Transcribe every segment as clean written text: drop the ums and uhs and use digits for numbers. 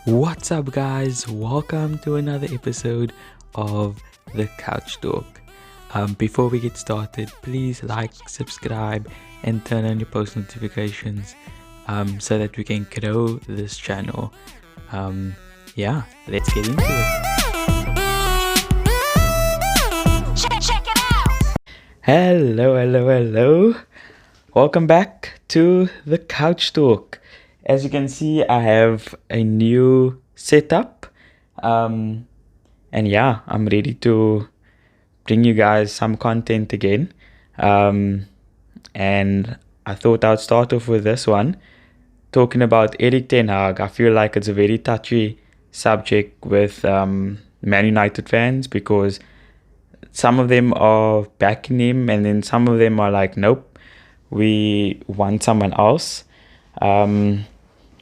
What's up, guys? Welcome to another episode of The Couch Talk. Before we get started, please like, subscribe, and turn on your post notifications so that we can grow this channel. Let's get into it. Check it out. Hello. Welcome back to The Couch Talk. As you can see, I have a new setup. I'm ready to bring you guys some content again. And I thought I'd start off with this one, talking about Erik ten Hag. I feel like it's a very touchy subject with Man United fans because some of them are backing him and then some of them are like, nope, we want someone else.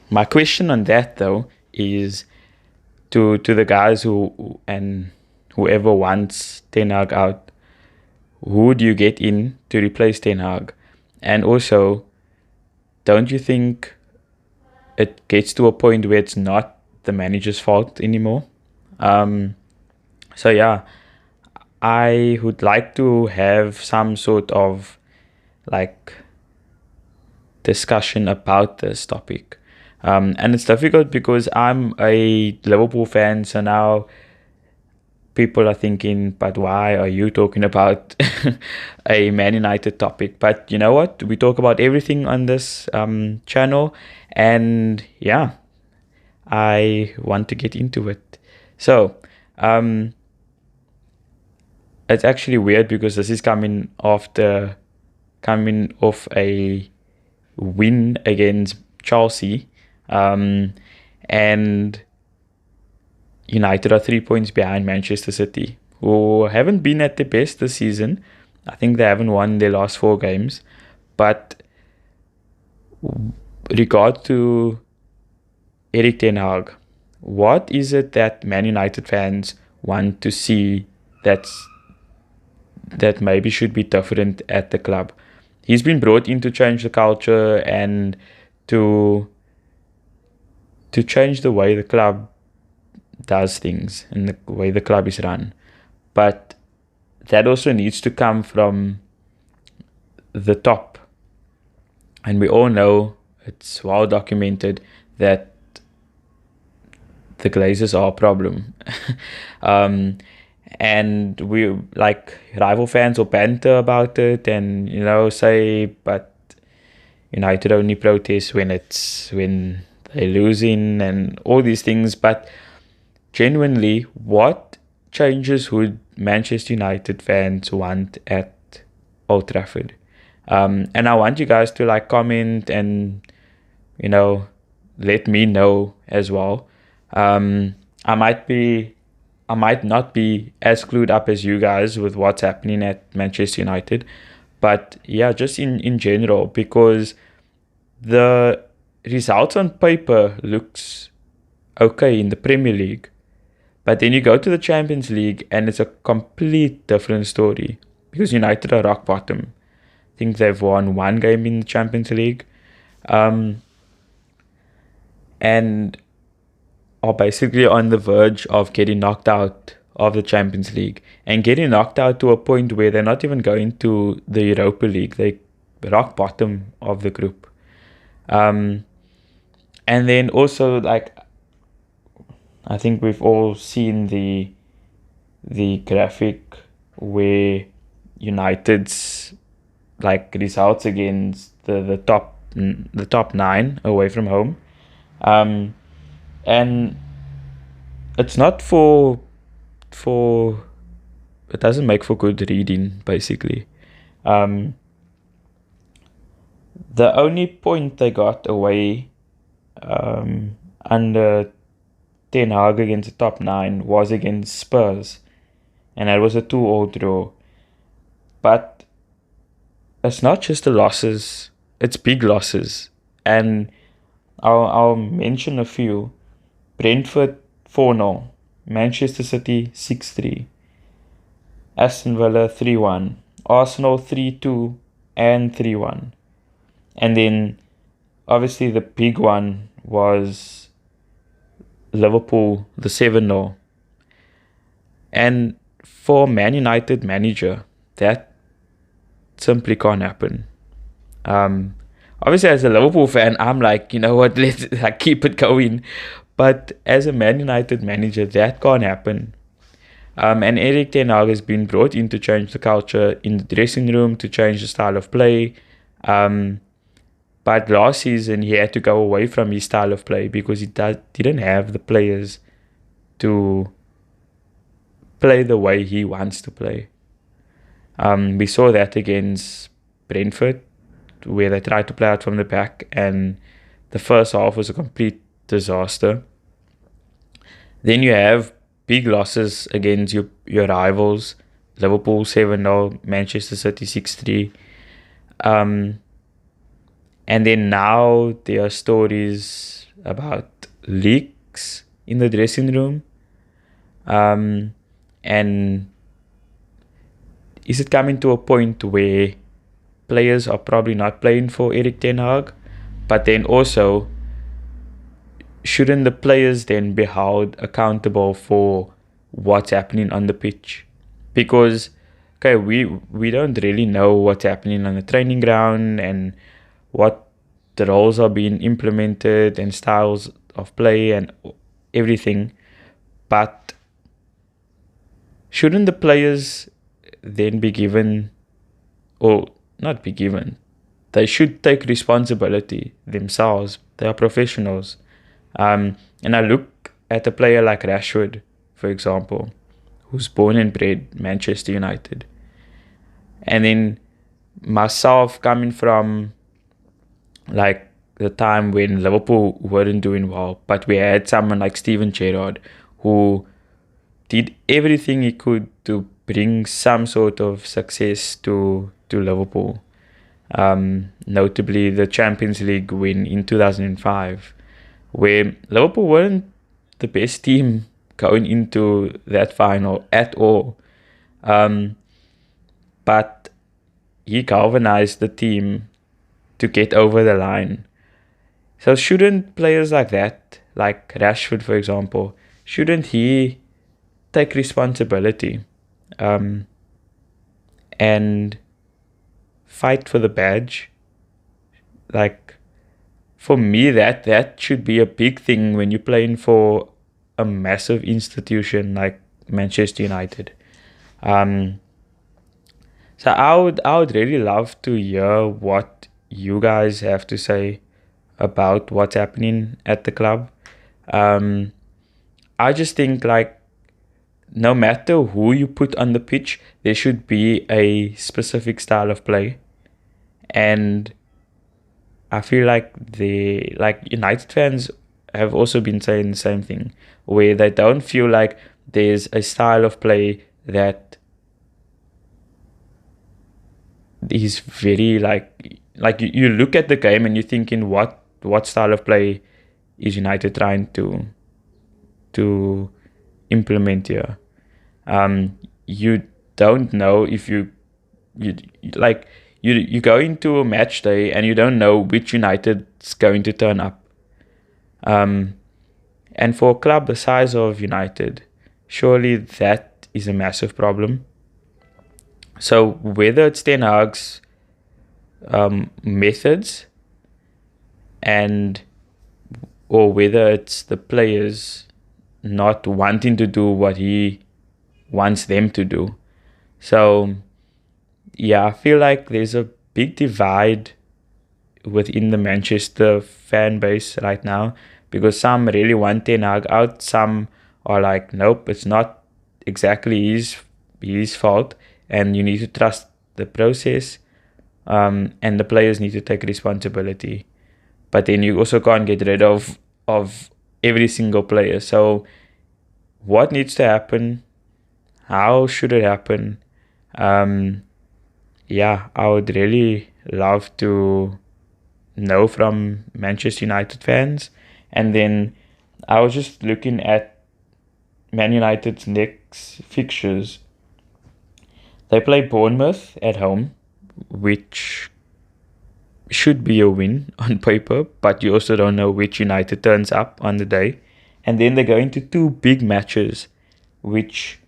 My question on that though is to the guys who and whoever wants Ten Hag out, who do you get in to replace Ten Hag? And also, don't you think it gets to a point where it's not the manager's fault anymore? I would like to have some sort of like discussion about this topic. And it's difficult because I'm a Liverpool fan, so now people are thinking, but why are you talking about a Man United topic? But you know what? We talk about everything on this channel, and yeah, I want to get into it. So, it's actually weird because this is coming off a win against Chelsea. And United are 3 points behind Manchester City, who haven't been at their best this season. I think they haven't won their last 4 games. But regard to Erik ten Hag, what is it that Man United fans want to see that maybe should be different at the club? He's been brought in to change the culture and to change the way the club does things and the way the club is run. But that also needs to come from the top. And we all know, it's well documented, that the Glazers are a problem. And we, like, rival fans will banter about it and, say, but United only protest when they're losing and all these things. But genuinely, what changes would Manchester United fans want at Old Trafford? And I want you guys to comment and let me know as well. I might not be as glued up as you guys with what's happening at Manchester United, but yeah, just in general, because the results on paper looks okay in the Premier League, but then you go to the Champions League and it's a complete different story because United are rock bottom. I think they've won 1 game in the Champions League, and are basically on the verge of getting knocked out of the Champions League and getting knocked out to a point where they're not even going to the Europa League. They rock bottom of the group. And then also, I think we've all seen the graphic where United's results against the top 9 away from home, and it's not for it doesn't make for good reading, basically. The only point they got away under Ten Hag against the top 9 was against Spurs, and that was a 2-2 draw. But it's not just the losses, it's big losses, and I'll mention a few. Brentford 4-0, Manchester City 6-3, Aston Villa 3-1, Arsenal 3-2 and 3-1. And then obviously the big one was Liverpool the 7-0. And for Man United manager, that simply can't happen. Obviously, as a Liverpool fan, I'm like, you know what, let's like, keep it going. But as a Man United manager, that can't happen. And Erik ten Hag has been brought in to change the culture in the dressing room, to change the style of play. But last season, he had to go away from his style of play because he didn't have the players to play the way he wants to play. We saw that against Brentford, where they tried to play out from the back, and the first half was a complete disaster. Then you have big losses against your rivals, Liverpool 7-0, Manchester City 6-3. And then now there are stories about leaks in the dressing room. And is it coming to a point where players are probably not playing for Erik ten Hag? But then also, shouldn't the players then be held accountable for what's happening on the pitch? Because, okay, we don't really know what's happening on the training ground and what the roles are being implemented and styles of play and everything. But shouldn't the players then be given, or not be given, they should take responsibility themselves. They are professionals. And I look at a player like Rashford, for example, who's born and bred Manchester United. And then myself, coming from like the time when Liverpool weren't doing well, but we had someone like Steven Gerrard who did everything he could to bring some sort of success to Liverpool. Notably the Champions League win in 2005, where Liverpool weren't the best team going into that final at all. But he galvanized the team to get over the line. So shouldn't players like that, like Rashford for example, shouldn't he take responsibility and fight for the badge? Like, for me, that should be a big thing when you're playing for a massive institution like Manchester United. So I would really love to hear what you guys have to say about what's happening at the club. I just think, like, no matter who you put on the pitch, there should be a specific style of play. And I feel like United fans have also been saying the same thing, where they don't feel like there's a style of play that is very like you look at the game and you're thinking, what style of play is United trying to implement here? You don't know if you go into a match day and you don't know which United's going to turn up. And for a club the size of United, surely that is a massive problem. So whether it's Ten Hag's methods or whether it's the players not wanting to do what he wants them to do. So yeah, I feel like there's a big divide within the Manchester fan base right now, because some really want Ten Hag out, some are like, nope, it's not exactly his fault, and you need to trust the process, and the players need to take responsibility. But then you also can't get rid of every single player. So what needs to happen? How should it happen? Yeah, I would really love to know from Manchester United fans. And then I was just looking at Man United's next fixtures. They play Bournemouth at home, which should be a win on paper, but you also don't know which United turns up on the day. and then they go into two big matches, which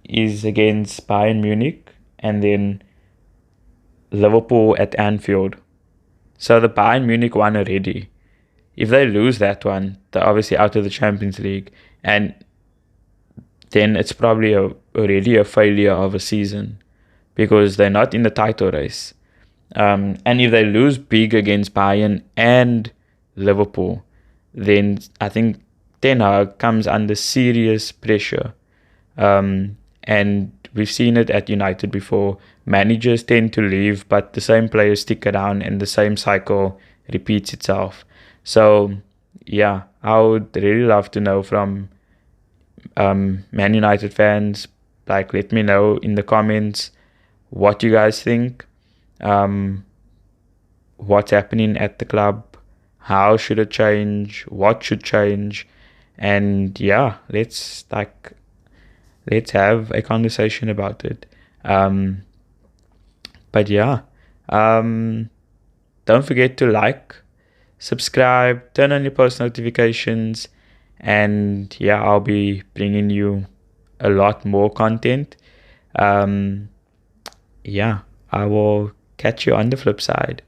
is against Bayern Munich and then Liverpool at Anfield. So the Bayern Munich one already. If they lose that one, they're obviously out of the Champions League, and then it's probably already a failure of a season because they're not in the title race. And if they lose big against Bayern and Liverpool, then I think Ten Hag comes under serious pressure. And we've seen it at United before. Managers tend to leave, but the same players stick around and the same cycle repeats itself. So, yeah, I would really love to know from Man United fans. Like, let me know in the comments what you guys think. What's happening at the club? How should it change? What should change? And yeah, let's have a conversation about it. But yeah, don't forget to like, subscribe, turn on your post notifications, and yeah, I'll be bringing you a lot more content. Yeah, I will catch you on the flip side.